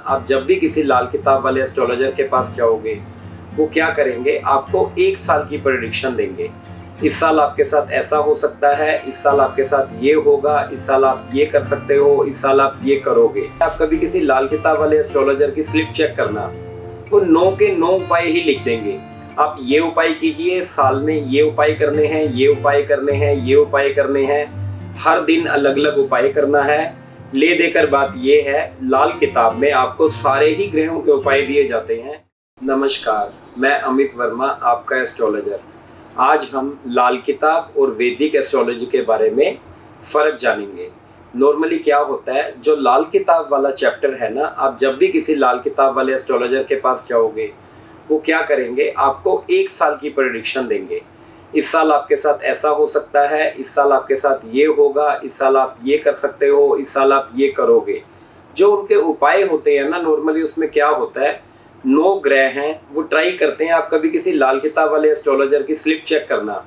आप जब भी किसी लाल किताब वाले एस्ट्रोलॉजर के पास जाओगे, वो क्या करेंगे, आपको 1 साल की प्रेडिक्शन देंगे। इस साल आपके साथ ऐसा हो सकता है, इस साल आपके साथ ये होगा, इस साल आप ये कर सकते हो, इस साल आप ये करोगे। आप कभी किसी लाल किताब वाले एस्ट्रोलॉजर की स्लिप चेक करना, वो 9 के 9 उपाय ही लिख देंगे। आप ये उपाय कीजिए, साल में ये उपाय करने हैं, ये उपाय करने हैं, ये उपाय करने हैं, हर दिन अलग अलग उपाय करना है। ले देकर बात ये है, लाल किताब में आपको सारे ही ग्रहों के उपाय दिए जाते हैं। नमस्कार, मैं अमित वर्मा, आपका एस्ट्रोलॉजर। आज हम लाल किताब और वैदिक एस्ट्रोलॉजी के बारे में फ़र्क जानेंगे। नॉर्मली क्या होता है, जो लाल किताब वाला चैप्टर है ना, आप जब भी किसी लाल किताब वाले एस्ट्रोलॉजर के पास जाओगे, वो क्या करेंगे, आपको 1 साल की प्रेडिक्शन देंगे। इस साल आपके साथ ऐसा हो सकता है, इस साल आपके साथ ये होगा, इस साल आप ये कर सकते हो, इस साल आप ये करोगे। जो उनके उपाय होते हैं ना, नॉर्मली उसमें क्या होता है, 9 ग्रह हैं, वो ट्राई करते हैं। आप कभी किसी लाल किताब वाले एस्ट्रोलॉजर की स्लिप चेक करना,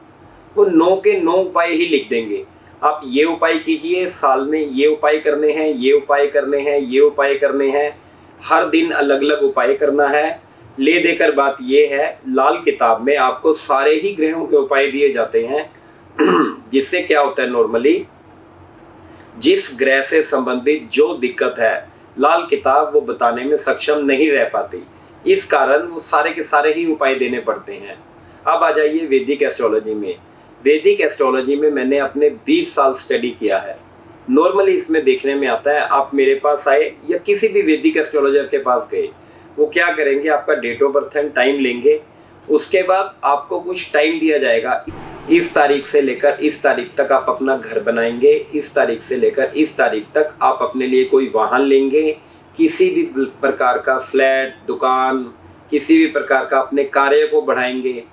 वो 9 के 9 उपाय ही लिख देंगे। आप ये उपाय कीजिए, साल में ये उपाय करने हैं, ये उपाय करने हैं, ये उपाय करने हैं, हर दिन अलग अलग उपाय करना है। ले देकर बात ये है, लाल किताब में आपको सारे ही ग्रहों के उपाय दिए जाते हैं। जिससे क्या होता है, नॉर्मली जिस ग्रह से संबंधित जो दिक्कत है, लाल किताब वो बताने में सक्षम नहीं रह पाती। इस कारण वो सारे के सारे ही उपाय देने पड़ते हैं। अब आ जाइए वैदिक एस्ट्रोलॉजी में। वैदिक एस्ट्रोलॉजी में मैंने अपने 20 साल स्टडी किया है। नॉर्मली इसमें देखने में आता है, आप मेरे पास आए या किसी भी वैदिक एस्ट्रोलॉजर के पास गए, वो क्या करेंगे, आपका date of birth and time लेंगे। उसके बाद आपको कुछ टाइम दिया जाएगा, इस तारीख से लेकर इस तारीख तक आप अपना घर बनाएंगे, इस तारीख से लेकर इस तारीख तक आप अपने लिए कोई वाहन लेंगे, किसी भी प्रकार का फ्लैट, दुकान, किसी भी प्रकार का अपने कार्य को बढ़ाएंगे।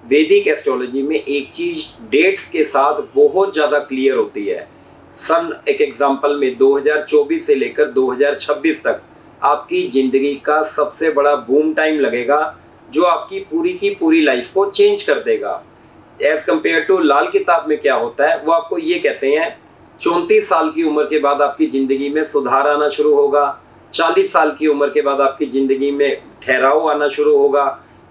वैदिक एस्ट्रोलॉजी में एक चीज़ डेट्स के साथ बहुत ज़्यादा क्लियर होती है। सन एक एग्जांपल में 2024 से लेकर 2026 तक आपकी ज़िंदगी का सबसे बड़ा बूम टाइम लगेगा, जो आपकी पूरी की पूरी लाइफ को चेंज कर देगा। एज़ कम्पेयर टू लाल किताब में क्या होता है, वो आपको ये कहते हैं 34 साल की उम्र के बाद आपकी ज़िंदगी में सुधार आना शुरू होगा, 40 साल की उम्र के बाद आपकी ज़िंदगी में ठहराव आना शुरू होगा,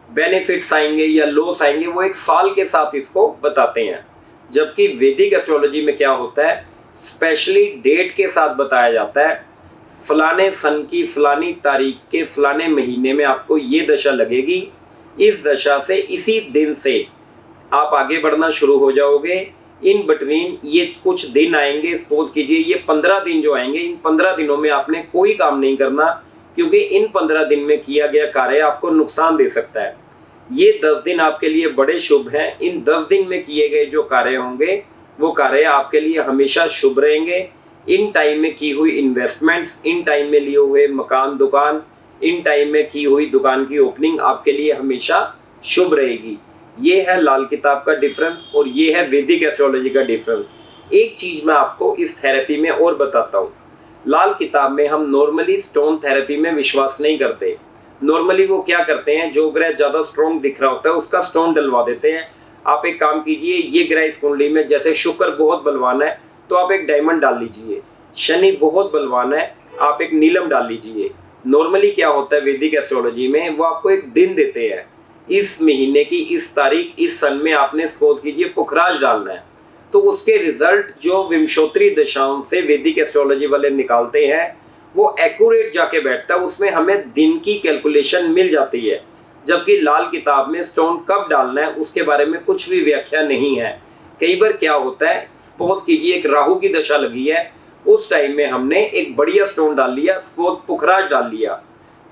बेनिफिट्स आएंगे या लॉस आएंगे, वो एक साल के साथ इसको बताते हैं। जबकि वैदिक एस्ट्रोलॉजी में क्या होता है, स्पेशली डेट के साथ बताया जाता है, फलाने सन की फलानी तारीख के फलाने महीने में आपको ये दशा लगेगी, इस दशा से इसी दिन से आप आगे बढ़ना शुरू हो जाओगे। इन बिटवीन ये कुछ दिन आएंगे, सपोज कीजिए ये 15 दिन जो आएंगे, इन 15 दिनों में आपने कोई काम नहीं करना, क्योंकि इन 15 दिन में किया गया कार्य आपको नुकसान दे सकता है। ये 10 दिन आपके लिए बड़े शुभ हैं। इन 10 दिन में किए गए जो कार्य होंगे, वो कार्य आपके लिए हमेशा शुभ रहेंगे। इन टाइम में की हुई इन्वेस्टमेंट्स, इन टाइम में लिए हुए मकान, दुकान, इन टाइम में की हुई दुकान की ओपनिंग आपके लिए हमेशा शुभ रहेगी। ये है लाल किताब का डिफरेंस और ये है वैदिक एस्ट्रोलॉजी का डिफरेंस। एक चीज़ मैं आपको इस थेरेपी में और बताता हूँ। लाल किताब में हम नॉर्मली स्टोन थेरेपी में विश्वास नहीं करते। नॉर्मली वो क्या करते हैं, जो ग्रह ज़्यादा स्ट्रॉन्ग दिख रहा होता है उसका स्टोन डलवा देते हैं। आप एक काम कीजिए, ये ग्रह इस कुंडली में, जैसे शुक्र बहुत बलवान है तो आप एक डायमंड डाल लीजिए, शनि बहुत बलवान है आप एक नीलम डाल लीजिए। नॉर्मली क्या होता है वैदिक एस्ट्रोलॉजी में, वो आपको एक दिन देते हैं, इस महीने की इस तारीख इस सन में आपने सपोज कीजिए पुखराज डालना है, तो उसके रिजल्ट जो विंशोत्तरी दशाओं से वैदिक एस्ट्रोलॉजी वाले निकालते हैं, वो एक्यूरेट जाके बैठता है, उसमें हमें दिन की कैलकुलेशन मिल जाती है। जबकि लाल किताब में स्टोन कब डालना है उसके बारे में कुछ भी व्याख्या नहीं है। कई बार क्या होता है, सपोज कीजिए एक राहु की दशा लगी है, उस टाइम में हमने एक बढ़िया स्टोन डाल लिया, सपोज पुखराज डाल लिया,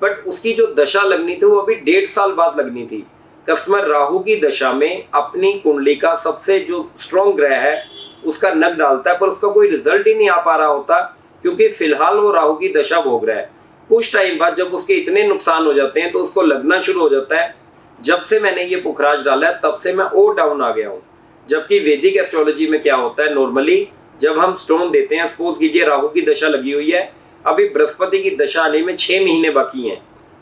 बट उसकी जो दशा लगनी थी वो अभी 1.5 साल बाद लगनी थी। कस्टमर राहु की दशा में अपनी कुंडली का सबसे जो स्ट्रॉन्ग ग्रह है उसका नग डालता है, पर उसका कोई रिजल्ट ही नहीं आ पा रहा होता, क्योंकि फिलहाल वो राहु की दशा भोग रहा है। कुछ टाइम बाद जब उसके इतने नुकसान हो जाते हैं तो उसको लगना शुरू हो जाता है, जब से मैंने ये पुखराज डाला है तब से मैं और डाउन आ गया हूँ। जबकि वैदिक एस्ट्रोलॉजी में क्या होता है, नॉर्मली जब हम स्टोन देते हैं, सपोज कीजिए राहु की दशा लगी हुई है, अभी बृहस्पति की दशा आने में 6 महीने बाकी हैं,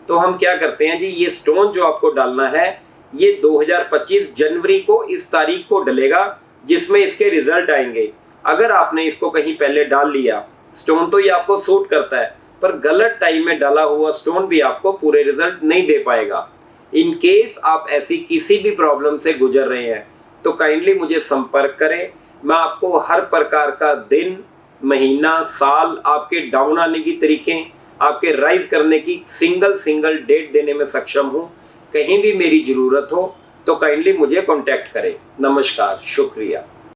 तो हम क्या करते हैं जी, ये स्टोन जो आपको डालना है ये 2025 जनवरी को इस तारीख को डलेगा, जिसमें इसके रिजल्ट आएंगे। अगर आपने इसको कहीं पहले डाल लिया, स्टोन तो ये आपको सूट करता है, पर गलत टाइम में डाला हुआ स्टोन भी आपको पूरे रिजल्ट नहीं दे पाएगा। इन केस आप ऐसी किसी भी प्रॉब्लम से गुजर रहे हैं तो काइंडली मुझे संपर्क करें। मैं आपको हर प्रकार का दिन, महीना, साल, आपके डाउन आने की तरीके, आपके राइज करने की सिंगल डेट देने में सक्षम हूँ। कहीं भी मेरी ज़रूरत हो तो काइंडली मुझे कांटेक्ट करें। नमस्कार, शुक्रिया।